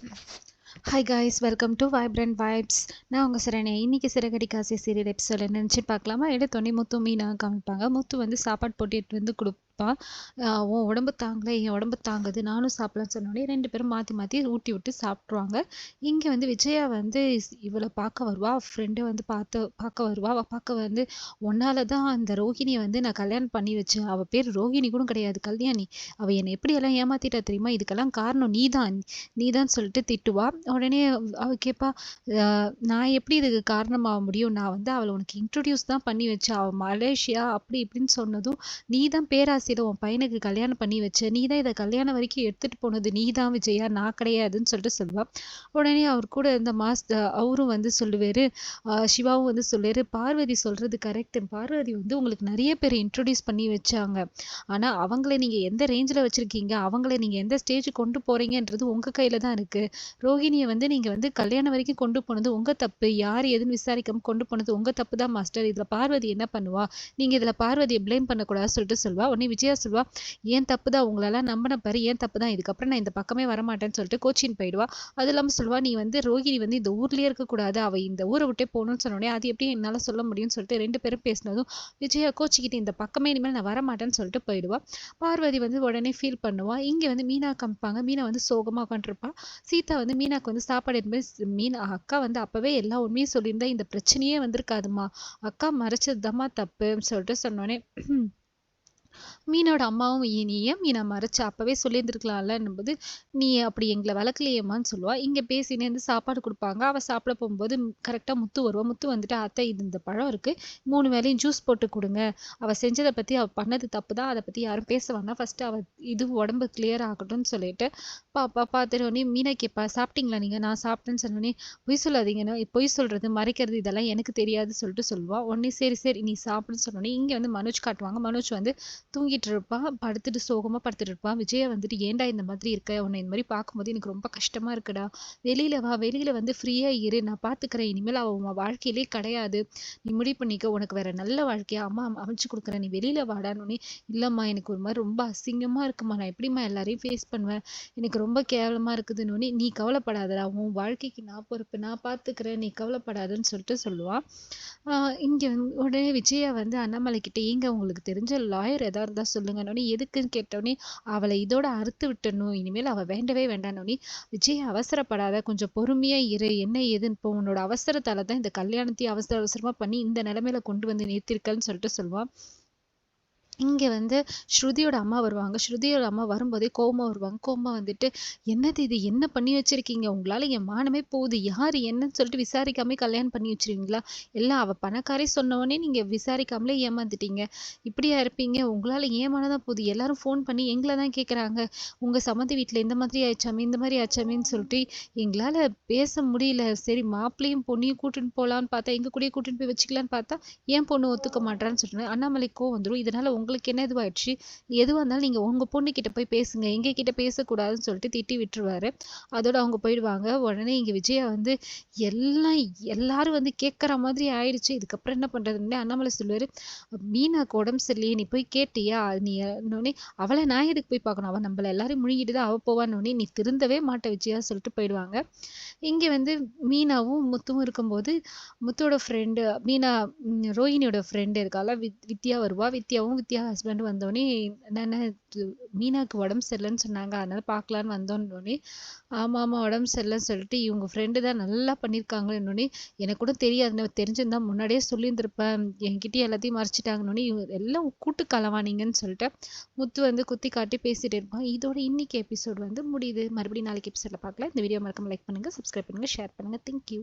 Hi guys, welcome to vibrant vibes. நான் உங்கள் சரணே. இன்றைக்கி சிறகடி காசி சீரியல் எபிசோட நினச்சி பார்க்கலாமா? எடுத்தோடனே முத்து மீனா காமிப்பாங்க. முத்து வந்து சாப்பாடு போட்டு எடுத்து வந்து கொடுப்பான். உன் உடம்பு தாங்கலை, என் உடம்பு தாங்குது, நானும் சாப்பிடலான்னு சொன்னோடனே 2 பேரும் மாற்றி மாற்றி ஊட்டி விட்டு சாப்பிட்ருவாங்க. இங்கே வந்து விஜயா வந்து இவளை பார்க்க வருவா, ஃப்ரெண்டை வந்து பார்க்க வருவா. அவள் பார்க்க வந்து ஒன்னால தான் அந்த ரோஹிணியை வந்து நான் கல்யாணம் பண்ணி வச்சேன். அவள் பேர் ரோஹிணி கூட கிடையாது, கல்யாணி. அவள் என்னை எப்படியெல்லாம் ஏமாத்திட்டா தெரியுமா? இதுக்கெல்லாம் காரணம் நீதான் சொல்லிட்டு திட்டுவா. உடனே அவ கேட்பா, நான் எப்படி இதுக்கு காரணமாக முடியும்? நான் வந்து அவளை உனக்கு இன்ட்ரடியூஸ் தான் பண்ணி வச்சேன். அவள் மலேசியா அப்படி இப்படின்னு சொன்னதும், நீ தான் பேராசையில் உன் பையனுக்கு கல்யாணம் பண்ணி வச்ச, நீ தான் இதை கல்யாணம் வரைக்கும் எடுத்துகிட்டு போனது, நீ தான் விஜயா, நான் கிடையாதுன்னு சொல்லிட்டு சொல்லுவாள். உடனே அவர் கூட இருந்த அவரும் வந்து சொல்லுவார், சிவாவும் வந்து சொல்லுவார், பார்வதி சொல்கிறது கரெக்டு. பார்வதி வந்து உங்களுக்கு நிறைய பேர் இன்ட்ரடியூஸ் பண்ணி வச்சாங்க. ஆனால் அவங்கள நீங்கள் எந்த ரேஞ்சில் வச்சுருக்கீங்க, அவங்கள நீங்கள் எந்த ஸ்டேஜுக்கு கொண்டு போகிறீங்கன்றது உங்கள் கையில் தான் இருக்குது. ரோஹிணியை வந்து நீங்க வந்து கல்யாணம் வரைக்கும் கொண்டு போனது உங்க தப்பு, யார் எதுன்னு விசாரிக்காம கொண்டு போனது உங்க தப்பு தான் மாஸ்டர். இதுல பார்வதி என்ன பண்ணுவா? நீங்க இதுல பார்வதியை பிளேம் பண்ணக்கூடாதுன்னு சொல்லிட்டு சொல்வா. உடனே விஜயா சொல்வா, ஏன் தப்பு தான், உங்களால நம்பின பாரு, ஏன் தப்பு தான், இதுக்கப்புறம் நான் இந்த பக்கமே வரமாட்டேன்னு சொல்லிட்டு கோச்சின் போயிடுவா. அது இல்லாமல் சொல்வா, நீ வந்து ரோஹிணி வந்து இந்த ஊர்லயே இருக்கக்கூடாது, அவ இந்த ஊரை விட்டே போகணும்னு சொன்னோடனே அது எப்படி என்னால சொல்ல முடியும்னு சொல்லிட்டு 2 பேரும் பேசினதும் விஜயா கோச்சிக்கிட்டு இந்த பக்கமே இனிமேல் நான் வரமாட்டேன்னு சொல்லிட்டு போயிடுவா. பார்வதி வந்து உடனே ஃபீல் பண்ணுவா. இங்க வந்து மீனா காமிப்பாங்க. மீனா வந்து சோகமா உட்காந்துருப்பா. சீதா வந்து மீனாக்கு வந்து சாப்பாடு எடுத்து அக்கா வந்து அப்பவே எல்லா உண்மையும் சொல்லியிருந்தா இந்த பிரச்சனையே வந்திருக்காதுமா, அக்கா மறைச்சதுதாம்மா தப்புன்னு சொல்லிட்டு சொன்னோடனே மீனோட அம்மாவும், நீ ஏன் மீனா மறைச்ச, அப்பவே சொல்லியிருந்துருக்கலாம்லன்னும்போது, நீ அப்படி எங்களை வளர்க்கலையேம்மான்னு சொல்லுவா. இங்க பேசினே வந்து சாப்பாடு கொடுப்பாங்க. அவ சாப்பிட போகும்போது கரெக்டா முத்து வருவா. முத்து வந்துட்டு, அத்தை இது இந்த பழம் இருக்கு, 3 வேளையும் ஜூஸ் போட்டு கொடுங்க, அவ செஞ்சதை பத்தி, அவ பண்ணது தப்பு தான், அதை பத்தி யாரும் பேச வேணாம், ஃபர்ஸ்ட் அவ இது உடம்பு கிளியர் ஆகட்டும்னு சொல்லிட்டு பார்த்துட்டு மீனா கேட்பா, சாப்பிட்டீங்களா நீங்க? நான் சாப்பிட்டேன்னு சொன்னோடனே, பொய் சொல்லாதீங்கன்னு, பொய் சொல்றது மறைக்கிறது இதெல்லாம் எனக்கு தெரியாது சொல்லிட்டு சொல்லுவா. உடனே சரி சரி நீ சாப்பிடுன்னு சொன்னோடனே இங்க வந்து மனோஜ் காட்டுவாங்க. மனோஜ் வந்து தூங்கிட்டு இருப்பான், படுத்துட்டு சோகமா படுத்துட்டு இருப்பான். விஜயா வந்துட்டு, ஏன்டா இந்த மாதிரி இருக்க, உன்னை இந்த மாதிரி பார்க்கும்போது எனக்கு ரொம்ப கஷ்டமா இருக்குடா, வெளியில வா, வெளியில வந்து ஃப்ரீயா இரு, நான் பாத்துக்கிறேன், இனிமேல் அவ உன் வாழ்க்கையிலே கிடையாது, நீ முடிவு பண்ணிக்க, உனக்கு வேற நல்ல வாழ்க்கையா அம்மா அமைச்சு கொடுக்குறேன், நீ வெளியில வாடான்னு. இல்லம்மா எனக்கு ஒரு மாதிரி ரொம்ப அசிங்கமா இருக்குமா, நான் எப்படிம்மா எல்லாரையும் ஃபேஸ் பண்ணுவேன், எனக்கு ரொம்ப கேவலமா இருக்குதுன்னு. நீ கவலைப்படாதடா, உன் வாழ்க்கைக்கு நான் பொறுப்பு, நான் பாத்துக்கிறேன், நீ கவலைப்படாதுன்னு சொல்லிட்டு சொல்லுவான். இங்க உடனே விஜயா வந்து அண்ணாமலை கிட்ட, ஏங்க உங்களுக்கு தெரிஞ்ச லாயர் எதா இருந்தா சொல்லுங்கன்னு. எதுக்குன்னு கேட்டோடனே, அவளை இதோட அறுத்து விட்டணும், இனிமேல் அவ வேண்டவே வேண்டான்னு. விஜயா அவசரப்படாத, கொஞ்சம் பொறுமையா இரு, என்ன ஏதுன்னு, இப்போ உன்னோட அவசரத்தால தான் இந்த கல்யாணத்தையும் அவசரமா பண்ணி இந்த நிலைமையில கொண்டு வந்து நிறுத்திருக்கன்னு சொல்லிட்டு சொல்லுவான். இங்கே வந்து ஸ்ருதியோட அம்மா வருவாங்க. ஸ்ருதியோட அம்மா வரும்போதே கோவமா வருவாங்க. கோவமா வந்துட்டு, என்னது இது, என்ன பண்ணி வச்சிருக்கீங்க, உங்களால என் மானமே போகுது, யார் என்னன்னு சொல்லிட்டு விசாரிக்காமலே கல்யாணம் பண்ணி வச்சிருவீங்களா, எல்லாம் அவ பணக்காரி சொன்னவொடனே நீங்க விசாரிக்காமலே ஏமாந்துட்டீங்க, இப்படியா இருப்பீங்க, உங்களால ஏமானதான் போகுது, எல்லாரும் ஃபோன் பண்ணி எங்களை தான் கேட்குறாங்க, உங்க சம்மந்தி வீட்டில் இந்த மாதிரி ஆயிடுச்சாமே, இந்த மாதிரி ஆச்சாமேன்னு சொல்லிட்டு எங்களால் பேச முடியல. சரி மாப்பிள்ளையும் பொண்ணையும் கூட்டின்னு போகலான்னு பார்த்தா, எங்க கூடயே கூட்டின்னு போய் வச்சுக்கலான்னு பார்த்தா ஏன் பொண்ணு ஒத்துக்க மாட்டான்னு சொல்லிட்டு அண்ணாமலைக்கோ வந்துடும். இதனால உங்களுக்கு என்ன இதுவாயிடுச்சு, எதுவாக இருந்தாலும் நீங்க உங்க பொண்ணு கிட்ட போய் பேசுங்க, எங்க கிட்ட பேசக்கூடாதுன்னு சொல்லிட்டு திட்டி விட்டுருவாரு. அதோட அவங்க போயிடுவாங்க. உடனே இங்க விஜயா வந்து எல்லாம் எல்லாரும் வந்து கேட்கற மாதிரி ஆயிடுச்சு, இதுக்கப்புறம் என்ன பண்றதுன்னு அண்ணாமலை சொல்லுவாரு, மீனாக்கு உடம்பு சரியில்லையே, நீ போய் கேட்டியா, நீ அவளை நான் எதுக்கு போய் பார்க்கணும், அவன் நம்மள எல்லாரும் முழுங்கிட்டு தான் அவ போவான்னு, நீ திருந்தவே மாட்ட விஜயா சொல்லிட்டு போயிடுவாங்க. இங்க வந்து மீனாவும் முத்துவும் இருக்கும்போது, முத்துவோட ஃப்ரெண்டு மீனா, ரோஹிணியோட ஃப்ரெண்டு இருக்கால, வித்யா வருவா. வித்யா ஹஸ்பண்ட் வந்தோடனே, என்னென்ன மீனாக்கு உடம்பு சரியில்லைன்னு சொன்னாங்க, அதனால பார்க்கலான்னு வந்தோன்னே, ஆமா உடம்பு சரியில்லைன்னு சொல்லிட்டு இவங்க ஃப்ரெண்டு தான் நல்லா பண்ணியிருக்காங்கன்னு, எனக்கு கூட தெரியாது, தெரிஞ்சிருந்தா முன்னாடியே சொல்லியிருந்திருப்பேன், என்கிட்டயே எல்லாத்தையும் மறைச்சிட்டாங்கன்னு, இவங்க எல்லாம் கூட்டு களவானீங்கன்னு சொல்லிட்டு முத்து வந்து குத்தி காட்டி பேசிட்டு இருப்பான். இதோட இன்னைக்கு எபிசோட் வந்து முடியுது. மறுபடியும் நாளைக்கு எபிசோட்ல பார்க்கலாம். இந்த வீடியோ மறக்காம லைக் பண்ணுங்க, சப்ஸ்கிரைப் பண்ணுங்க, ஷேர் பண்ணுங்க. தேங்க்யூ.